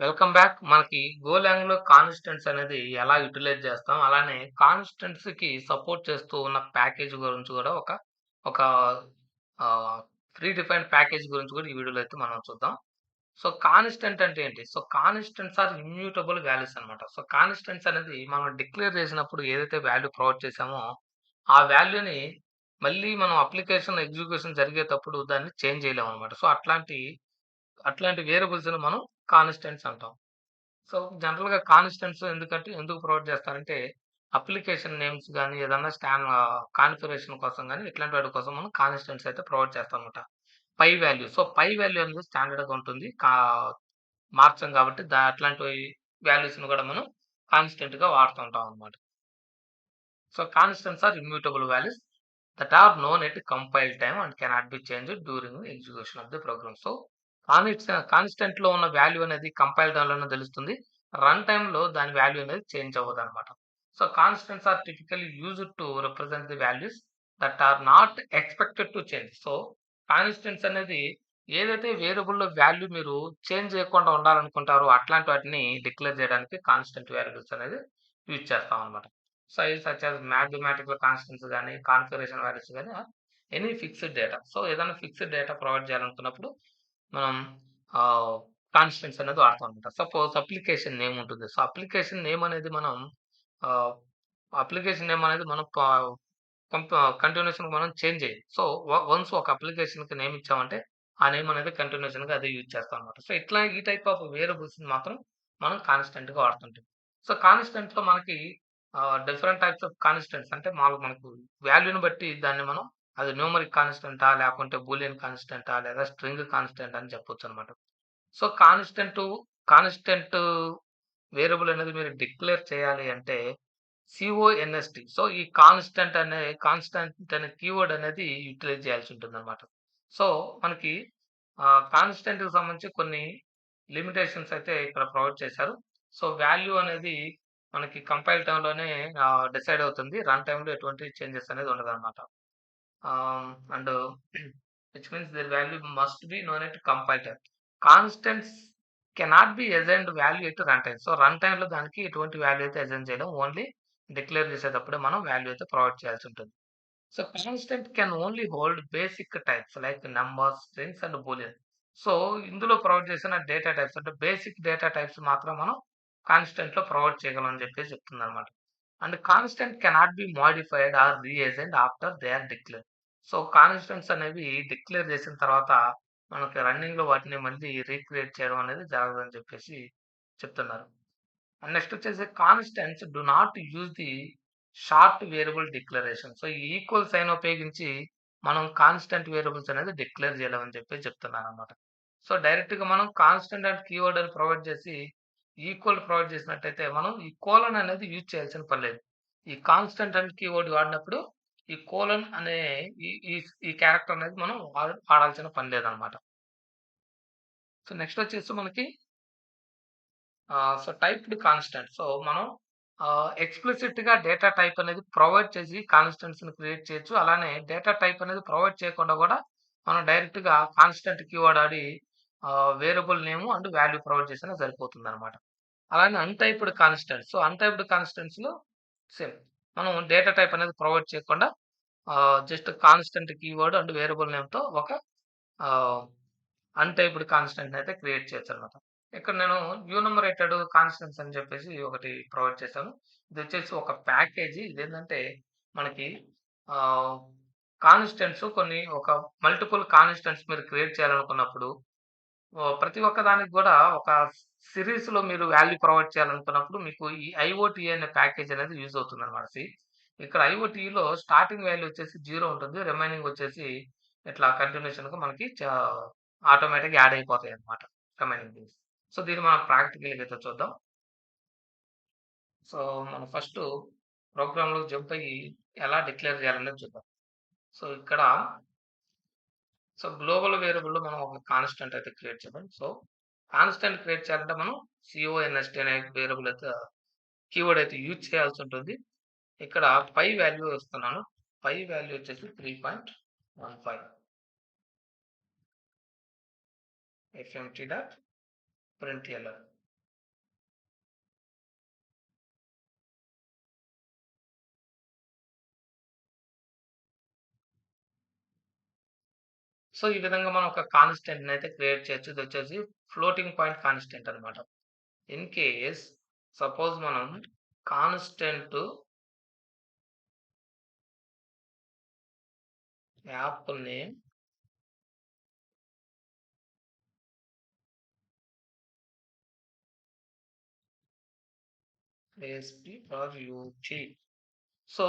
Welcome back. మనకి గోలాంగ్‌లో constants అనేది ఎలా యుటిలైజ్ చేస్తాం, అలానే కాన్స్టెంట్స్‌కి సపోర్ట్ చేస్తూ ఉన్న ప్యాకేజ్ గురించి కూడా ఒక ప్రీ డిఫైన్డ్ ప్యాకేజ్ గురించి కూడా ఈ వీడియోలో అయితే మనం చూద్దాం. సో, కాన్స్టెంట్ అంటే ఏంటి? So, constants are immutable values అన్నమాట. సో, కాన్స్టెంట్స్ అనేది మనం డిక్లేర్ చేసినప్పుడు ఏదైతే వాల్యూ ప్రొవైడ్ చేసామో, ఆ వాల్యూని మళ్ళీ మనం అప్లికేషన్ ఎగ్జిక్యూషన్ జరిగేటప్పుడు దాన్ని చేంజ్ చేయలేమన్నమాట. సో, అట్లాంటి వేరియబుల్స్‌ని మనం కాన్స్టెంట్స్ అంటాం. సో, జనరల్‌గా కాన్స్టెంట్స్ ఎందుకు ప్రొవైడ్ చేస్తారంటే, అప్లికేషన్ నేమ్స్ గాని, ఏదన్నా కాన్ఫిగరేషన్ కోసం గాని, ఇట్లాంటి వాటి కోసం మనం కాన్స్టెంట్స్ అయితే ప్రొవైడ్ చేస్తామన్నమాట. Pi value. So, pi value అనేది స్టాండర్డ్‌గా ఉంటుంది. మార్చం కాబట్టి అట్లాంటి వాల్యూస్‌ని కూడా మనం కాన్స్టెంట్‌గా వాడుతూ ఉంటాం అన్నమాట. So, constants are immutable values that are known at compile time and cannot be changed during the execution of the program. So, కాన్స్టెంట్‌లో ఉన్న వాల్యూ అనేది కంపైల్ టైమ్‌లోనే తెలుస్తుంది. రన్ టైమ్‌లో దాని వాల్యూ అనేది చేంజ్ అవ్వదన్నమాట. So, constants are typically used to represent the values that are not expected to change. So, constants అనేది ఏదైతే వేరియబుల్‌లో వాల్యూ మీరు చేంజ్ చేయకుండా ఉండాలనుకుంటారో అట్లాంటి వాటిని డిక్లేర్ చేయడానికి కాన్స్టెంట్ వేరియబుల్స్ అనేది యూజ్ చేస్తామన్నమాట. సచ్ యాస్ మ్యాథమెటికల్ కాన్స్టెంట్స్ గాని, కాన్ఫిగరేషన్ వాల్యూస్ గాని ఎనీ ఫిక్స్డ్ డేటా. సో, ఏదైనా ఫిక్స్డ్ డేటా ప్రొవైడ్ చేయాలనుకున్నప్పుడు మనం కాన్స్టెంట్స్ అనేది వాడతాం అనమాట. సపోజ్ అప్లికేషన్ నేమ్ ఉంటుంది. సో, ఆహ్, అప్లికేషన్ నేమ్ అనేది మనం కంటిన్యూషన్‌గా మనం చేంజ్ చేయం. సో, వన్స్ ఒక అప్లికేషన్‌కి నేమ్ ఇచ్చామంటే, ఆ నేమ్ అనేది కంటిన్యూషన్‌గా అదే యూజ్ చేస్తాం అనమాట. సో, ఈ టైప్ ఆఫ్ వేరియబుల్స్‌ని మాత్రం మనం కాన్స్టెంట్‌గా వాడుతుంటాం. సో, కాన్స్టెంట్‌లో మనకి డిఫరెంట్ టైప్స్ ఆఫ్ కాన్స్టెంట్స్ అంటే మనకు వాల్యూని బట్టి దాన్ని మనం అది న్యూమరిక్ కాన్స్టెంటా, లేకుంటే బూలియన్ కాన్స్టెంటా, లేదా స్ట్రింగ్ కాన్స్టెంట్ అని చెప్పొచ్చనమాట. సో, కాన్స్టెంట్ వేరియబుల్ అనేది మీరు డిక్లేర్ చేయాలి అంటే కాన్స్ట్. సో, ఈ కాన్స్టెంట్ అనే కీవర్డ్ అనేది యుటిలైజ్ చేయాల్సి ఉంటుందన్నమాట. సో, మనకి కాన్స్టెంట్‌కి సంబంధించి కొన్ని లిమిటేషన్స్ అయితే ఇక్కడ ప్రొవైడ్ చేశారు. సో, వాల్యూ అనేది మనకి కంపైల్ టైమ్‌లోనే డిసైడ్ అవుతుంది. రన్ టైమ్‌లో ఎటువంటి చేంజెస్ అనేది ఉండదన్నమాట. And which means their value must be known at compile time. Constants cannot be assigned value at run time. So, run టైమ్‌లో దానికి ఎటువంటి వాల్యూ అయితే అసైన్ చేయలేం. ఓన్లీ డిక్లేర్ చేసేటప్పుడే మనం వాల్యూ అయితే ప్రొవైడ్ చేయాల్సి ఉంటుంది. So, constant can only hold basic types like numbers, strings and boolean. So, ఇందులో ప్రొవైడ్ చేసిన డేటా టైప్స్ అంటే బేసిక్ డేటా టైప్స్ మాత్రం మనం కాన్స్టెంట్‌లో ప్రొవైడ్ చేయగలం అని చెప్పేసి చెప్తుందన్నమాట. And constant cannot be modified or reassigned after they are declared. So, constants అనేవి డిక్లేర్ చేసిన తర్వాత మనకి రన్నింగ్‌లో వాటిని మళ్ళీ రీక్రియేట్ చేయడం అనేది జరగదని చెప్పేసి చెప్తున్నారు. అండ్ నెక్స్ట్ వచ్చేసి constants do not use the short variable declaration. So, ఈ ఈక్వల్ సైన్ ఉపయోగించి మనం కాన్స్టెంట్ వేరియబుల్స్ అనేది డిక్లేర్ చేయలేమని చెప్పి చెప్తున్నారనమాట. సో, డైరెక్ట్‌గా మనం కాన్స్టెంట్ అండ్ కీవర్డ్ అని ప్రొవైడ్ చేసి ఈక్వల్ ప్రొవైడ్ చేసినట్టయితే మనం ఈ కోలన్ అనేది యూజ్ చేయాల్సిన పని లేదు. ఈ కాన్స్టెంట్ అండ్ కీవర్డ్ వాడినప్పుడు ఈ కోలన్ అనే ఈ ఈ ఈ క్యారెక్టర్ అనేది మనం వాడాల్సిన పని లేదనమాట. సో, నెక్స్ట్ వచ్చేసి మనకి సో, టైప్డ్ కాన్స్టెంట్. సో, మనం ఎక్స్‌ప్లిసిట్‌గా డేటా టైప్ అనేది ప్రొవైడ్ చేసి కాన్స్టెంట్స్‌ని క్రియేట్ చేయొచ్చు. అలానే డేటా టైప్ అనేది ప్రొవైడ్ చేయకుండా కూడా మనం డైరెక్ట్‌గా కాన్స్టెంట్ కీవర్డ్ ఆడి variable name and value provide చేసినా సరిపోతుందనమాట. అలానే అన్‌టైప్డ్ కాన్స్టెంట్స్. సో, అన్‌టైప్డ్ కాన్స్టెంట్స్‌లో సేమ్. మనం డేటా టైప్ అనేది ప్రొవైడ్ చేయకుండా just constant keyword and variable నేమ్‌తో ఒక ఆహ్, అన్‌టైప్డ్ కాన్స్టెంట్‌నయితే క్రియేట్ చేయొచ్చనమాట. ఇక్కడ నేను న్యూమరేటెడ్ కాన్స్టెంట్స్ అని చెప్పేసి ఒకటి ప్రొవైడ్ చేశాను. ఇదొచ్చేసి ఒక ప్యాకేజీ. ఇదేంటంటే మనకి ఆహ్, ఒక మల్టిపుల్ కాన్స్టెంట్స్ మీరు క్రియేట్ చేయాలనుకున్నప్పుడు ప్రతి ఒక్క దానికి గూడా ఒక సిరీస్‌లో మీరు వాల్యూ ప్రొవైడ్ చేయాలనుకున్నప్పుడు మీకు ఈ ఐఓటీ అనే ప్యాకేజ్ అనేది యూజ్ అవుతుందనమాట. ఇక్కడ ఐఓటీలో స్టార్టింగ్ వాల్యూ వచ్చేసి 0 ఉంటుంది. రిమైనింగ్ వచ్చేసి ఇట్లా కంటిన్యూషన్‌గా మనకి ఆటోమేటిక్‌గా యాడ్ అయిపోతాయన్నమాట. Remaining things. సో, దీన్ని మనం ప్రాక్టికల్‌గా అయితే చూద్దాం. సో, మనం ఫస్టు ప్రోగ్రామ్‌లోకి జంప్ అయ్యి ఎలా డిక్లేర్ చేయాలనేది చూద్దాం. సో, ఇక్కడ గ్లోబల్ వేరియబుల్‌లో మనం ఒక కాన్స్టెంట్ అయితే క్రియేట్ చేద్దాం. సో, కాన్స్టెంట్ క్రియేట్ చేయాలంటే మనం కాన్స్ట్ అనే వేరియబుల్ అయితే కీవర్డ్ అయితే యూజ్ చేయాల్సి ఉంటుంది. ఇక్కడ పై వాల్యూ ఇస్తున్నాను. పై వాల్యూ వచ్చేసి 3.15 ఎఫ్ఎంటీ డాట్ ప్రింట్ఎల్ఎన్. సో, ఈ విధంగా మనం ఒక కాన్స్టెంట్‌నయితే క్రియేట్ చేయొచ్చు. ఇదొచ్చేసి ఫ్లోటింగ్ పాయింట్ కాన్స్టెంట్ అనమాట. ఇన్ కేస్ సపోజ్ మనం constant app name ASP for UG. So,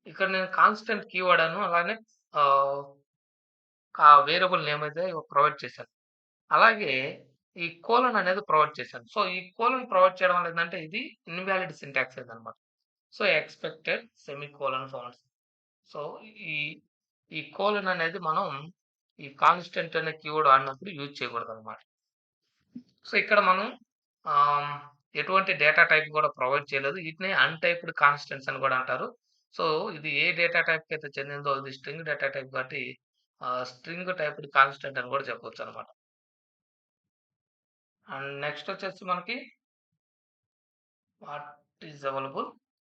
ఇక్కడ నేను కాన్స్టెంట్ కీ వాడాను. అలానే ఆహ్, వేరియబుల్ నేమ్ అయితే ప్రొవైడ్ చేశాను. అలాగే ఈ కోలన్ అనేది ప్రొవైడ్ చేశాను. సో, ఈ కోలన్ ప్రొవైడ్ చేయడం వల్ల ఏందంటే ఇది ఇన్‌వాలిడ్ సింటాక్స్ అయిందనమాట. So, expected semicolon founds. So, ఈ ఈ కోలన్ అనేది మనం ఈ కాన్స్టెంట్ అనే కీవర్డ్ వాడినప్పుడు యూజ్ చేయకూడదనమాట. సో, ఇక్కడ మనం ఆహ్, ఎటువంటి డేటా టైప్ కూడా ప్రొవైడ్ చేయలేదు. వీటిని అన్‌టైప్డ్ కాన్స్టెంట్స్ అని కూడా అంటారు. సో, ఇది ఏ డేటా టైప్‌కైతే చెందిందో ఇది స్ట్రింగ్ డేటా టైప్ కాబట్టి స్ట్రింగ్ టైప్డ్ కాన్స్టెంట్ అని కూడా చెప్పొచ్చనమాట. అండ్ నెక్స్ట్ వచ్చేసి మనకి what is available.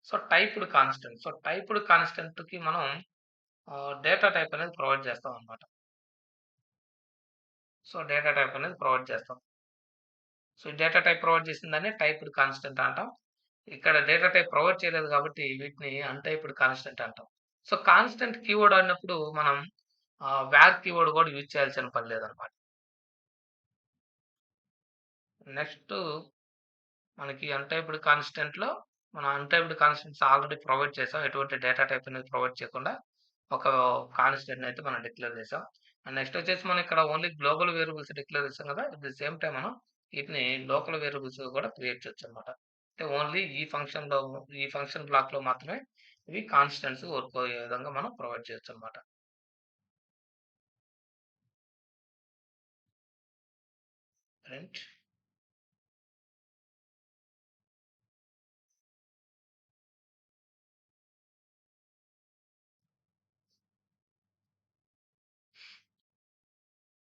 So, typed constant. So, typed కాన్స్టెంట్‌కి మనం డేటా టైప్ అనేది ప్రొవైడ్ చేస్తామనమాట. సో, డేటా టైప్ అనేది ప్రొవైడ్ చేస్తాం. సో, ఈ డేటా టైప్ ప్రొవైడ్ చేసిందాన్ని టైప్డ్ కాన్స్టెంట్ అంటాం. ఇక్కడ డేటా టైప్ ప్రొవైడ్ చేయలేదు కాబట్టి వీటిని అన్‌టైప్డ్ కాన్స్టెంట్ అంటాం. సో, కాన్స్టెంట్ కీవర్డ్ అన్నప్పుడు మనం వార్ కీవర్డ్ కూడా యూజ్ చేయాల్సిన పని లేదనమాట. నెక్స్ట్ మనకి అన్‌టైప్డ్ కాన్స్టెంట్‌లో మనం అన్‌టైప్డ్ కాన్స్టెంట్స్ ఆల్రెడీ ప్రొవైడ్ చేసాం. ఎటువంటి డేటా టైప్ అనేది ప్రొవైడ్ చేయకుండా ఒక కాన్స్టెంట్‌ని అయితే మనం డిక్లేర్ చేసాం. అండ్ నెక్స్ట్ వచ్చేసి మనం ఇక్కడ ఓన్లీ గ్లోబల్ వేరియబుల్స్ డిక్లేర్ చేసాం కదా! అట్ ది సేమ్ టైమ్ మనం వీటిని లోకల్ వేరియబుల్స్ కూడా క్రియేట్ చేయొచ్చనమాట. అంటే ఓన్లీ ఈ ఫంక్షన్ బ్లాక్‌లో మాత్రమే ఇవి కాన్స్టెంట్స్ వర్క్ అయ్యే విధంగా మనం ప్రొవైడ్ చేయొచ్చనమాట. ప్రింట్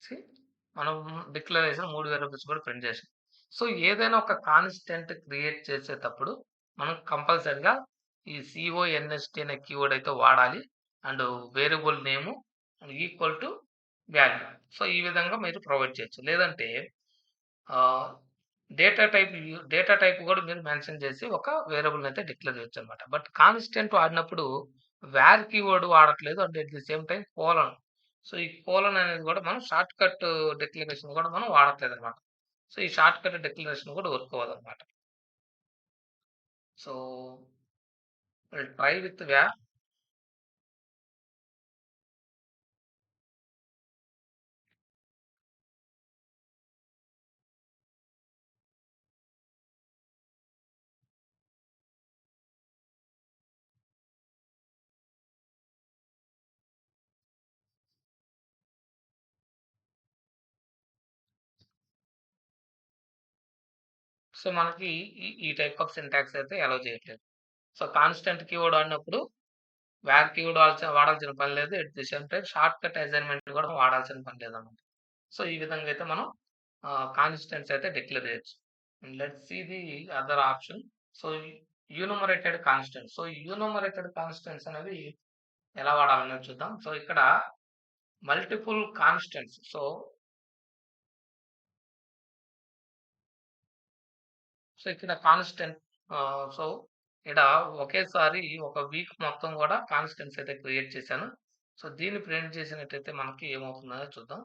సి మనం డిక్లేర్ చేసిన 3 వేరియబుల్స్ కూడా ప్రింట్ చేసాం. సో, ఏదైనా ఒక కాన్స్టెంట్ క్రియేట్ చేసేటప్పుడు మనం కంపల్సరీగా ఈ కాన్స్ట్ అనే కీవర్డ్ అయితే వాడాలి. And variable name equal to value. So, ఈ విధంగా మీరు ప్రొవైడ్ చేయొచ్చు. లేదంటే ఆహ్, డేటా టైప్ కూడా మీరు మెన్షన్ చేసి ఒక వేరియబుల్‌ని అయితే డిక్లేర్ చేయొచ్చనమాట. బట్ కాన్స్టెంట్ వాడినప్పుడు వేర్ కీవర్డ్ వాడట్లేదు. And at the same time colon. So, ఈ కోలన్ అనేది కూడా మనం షార్ట్‌కట్ డిక్లరేషన్ కూడా మనం వాడట్లేదనమాట. సో, ఈ షార్ట్‌కట్ డిక్లరేషన్ కూడా వర్క్ అవ్వదనమాట. So, will try with var. So, మనకి ఈ టైప్ ఆఫ్ సింటాక్స్ అయితే అలౌ చేయట్లేదు. సో, కాన్స్టెంట్ కీవర్డ్ వాడినప్పుడు వేర్ కీవర్డ్ వాడాల్సిన పని లేదు. At the same time shortcut assignment కూడా వాడాల్సిన పని లేదనమాట. సో, ఈ విధంగా అయితే మనం కాన్స్టెంట్స్ అయితే డిక్లేర్ చేయొచ్చు. Let's see the other option. So, enumerated constants. So, enumerated constants అనేవి ఎలా వాడాలనేది చూద్దాం. సో, ఇక్కడ మల్టిపుల్ కాన్స్టెంట్స్. సో, ఇక్కడ కాన్స్టెంట్ సో, ఈడ ఒకేసారి ఒక వీక్ మొత్తం గూడా కాన్స్టెంట్స్ అయితే క్రియేట్ చేశాను. సో, దీన్ని ప్రింట్ చేసినట్టయితే మనకి ఏమవుతుందనేది చూద్దాం.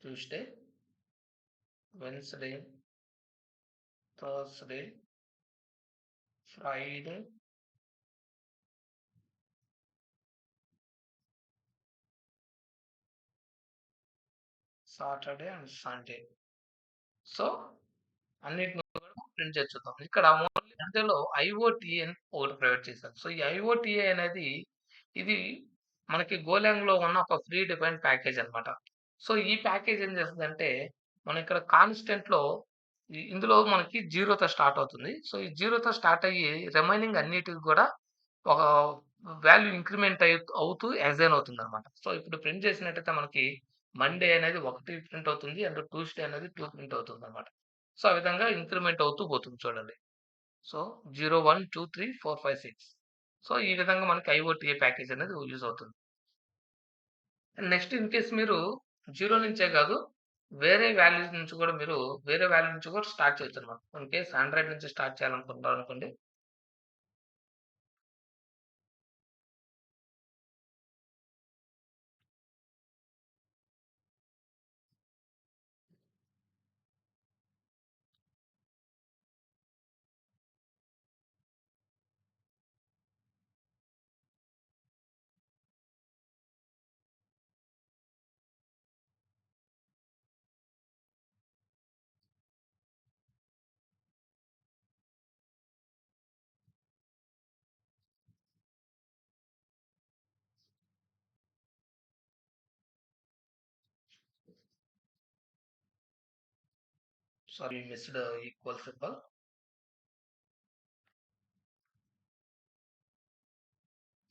Tuesday, Wednesday, Thursday, Friday, Saturday and Sunday. So, అన్నిటిని కూడా ప్రింట్ చేసి చూద్దాం. ఇక్కడ ఓన్లీ మధ్యలో ఐఓటీఏ అని ఒకటి ప్రొవైడ్ చేశారు. సో, ఈ ఐఓటీఏ అనేది ఇది మనకి గోలాంగ్‌లో ఉన్న ఒక ప్రీ డిఫైన్డ్ ప్యాకేజ్ అన్నమాట. సో, ఈ ప్యాకేజ్ ఏం చేస్తదంటే, మనం ఇక్కడ కాన్స్టెంట్‌లో ఇందులో మనకి 0తో స్టార్ట్ అవుతుంది. సో, ఈ 0తో స్టార్ట్ అయ్యి రిమైనింగ్ అన్నిటికి కూడా ఒక వాల్యూ ఇంక్రిమెంట్ అవుతూ అసైన్ అవుతుందన్నమాట. సో, ఇప్పుడు ప్రింట్ చేసినట్టయితే మనకి మండే అనేది 1 ప్రింట్ అవుతుంది. అండ్ ట్యూస్‌డే అనేది 2 ప్రింట్ అవుతుందన్నమాట. సో, ఆ విధంగా ఇంక్రిమెంట్ అవుతూ పోతుంది చూడండి. సో, 0, 1, 2, 3, 4, 5, 6. సో, ఈ విధంగా మనకి ఐఓటీఏ ప్యాకేజ్ అనేది యూజ్ అవుతుంది. నెక్స్ట్ ఇన్ కేస్ మీరు 0 నుంచే కాదు, వేరే వాల్యూస్ నుంచి కూడా మీరు వేరే వాల్యూ నుంచి కూడా స్టార్ట్ చేయొచ్చన్నమాట. ఇన్ కేస్ 100 నుంచి స్టార్ట్ చేయాలనుకుంటారనుకోండి. Sorry missed equal symbol.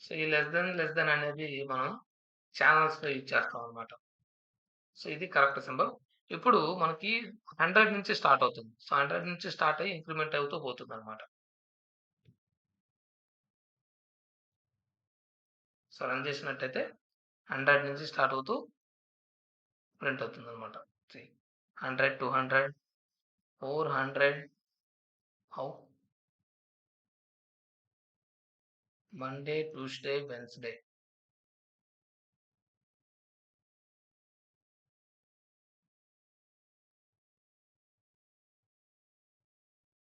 So, ఈ లెస్ దెన్ అనేది మనం చానెల్స్‌లో యూజ్ చేస్తామన్నమాట. సో, ఇది కరెక్ట్ సింబల్. ఇప్పుడు మనకి 100 నుంచి స్టార్ట్ అవుతుంది. సో, 100 నుంచి స్టార్ట్ అయ్యి ఇంక్రిమెంట్ అవుతూ పోతుందన్నమాట. సో, రన్ చేసినట్టయితే 100 నుంచి స్టార్ట్ అవుతూ ప్రింట్ అవుతుందన్నమాట. See 100, 200, 400 how Monday, Tuesday, Wednesday.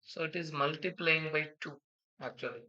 So, it is multiplying by 2 actually.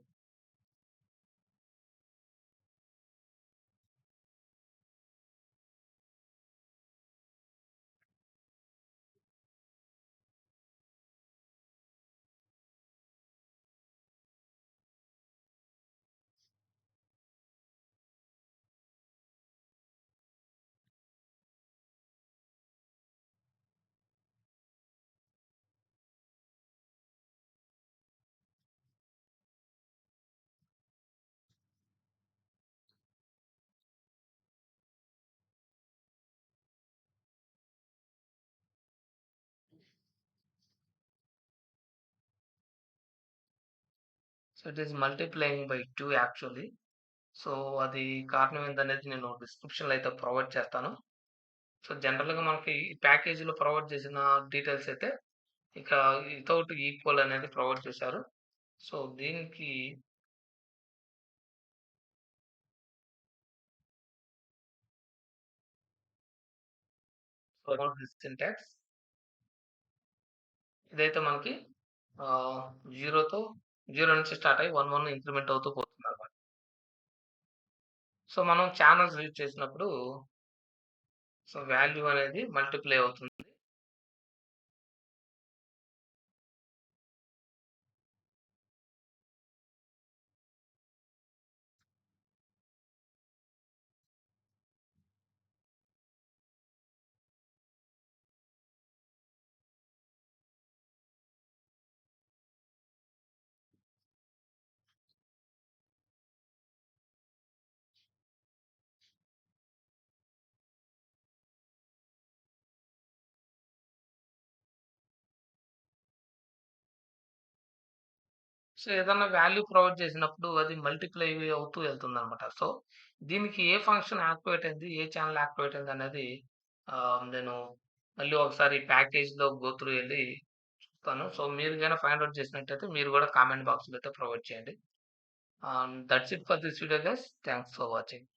So, it is multiplying by 2 actually. So, అది కారణం ఏందనేది నేను డిస్క్రిప్షన్‌లో అయితే ప్రొవైడ్ చేస్తాను. సో, జనరల్‌గా మనకి ఈ ప్యాకేజీలో ప్రొవైడ్ చేసిన డీటెయిల్స్ అయితే ఇక వితౌట్ ఈక్వల్ అనేది ప్రొవైడ్ చేశారు. సో, దీనికి అబౌట్ దిస్ సింటాక్స్ ఇదైతే మనకి 0తో 0 నుంచి స్టార్ట్ అయ్యి 1, 1 ఇంక్రిమెంట్ అవుతూ పోతుందన్నమాట. సో, మనం చానెల్స్ యూజ్ చేసినప్పుడు సో, వాల్యూ అనేది మల్టిప్లై అవుతుంది. సో, ఏదన్నా వాల్యూ ప్రొవైడ్ చేసినప్పుడు అది మల్టిప్లై అవుతూ వెళ్తుందనమాట. సో, దీనికి ఏ ఫంక్షన్ యాక్టివేట్ అయింది, ఏ చానెల్ యాక్టివేట్ అయిందనేది నేను మళ్ళీ ఒకసారి ప్యాకేజ్‌లో గో త్రూ ఎళ్లి చూస్తాను. సో, మీరు గాని ఫైండ్ ఔట్ చేసినట్టయితే మీరు గూడా కామెంట్ బాక్స్‌లో అయితే ప్రొవైడ్ చేయండి. That's it for this video guys. Thanks for watching.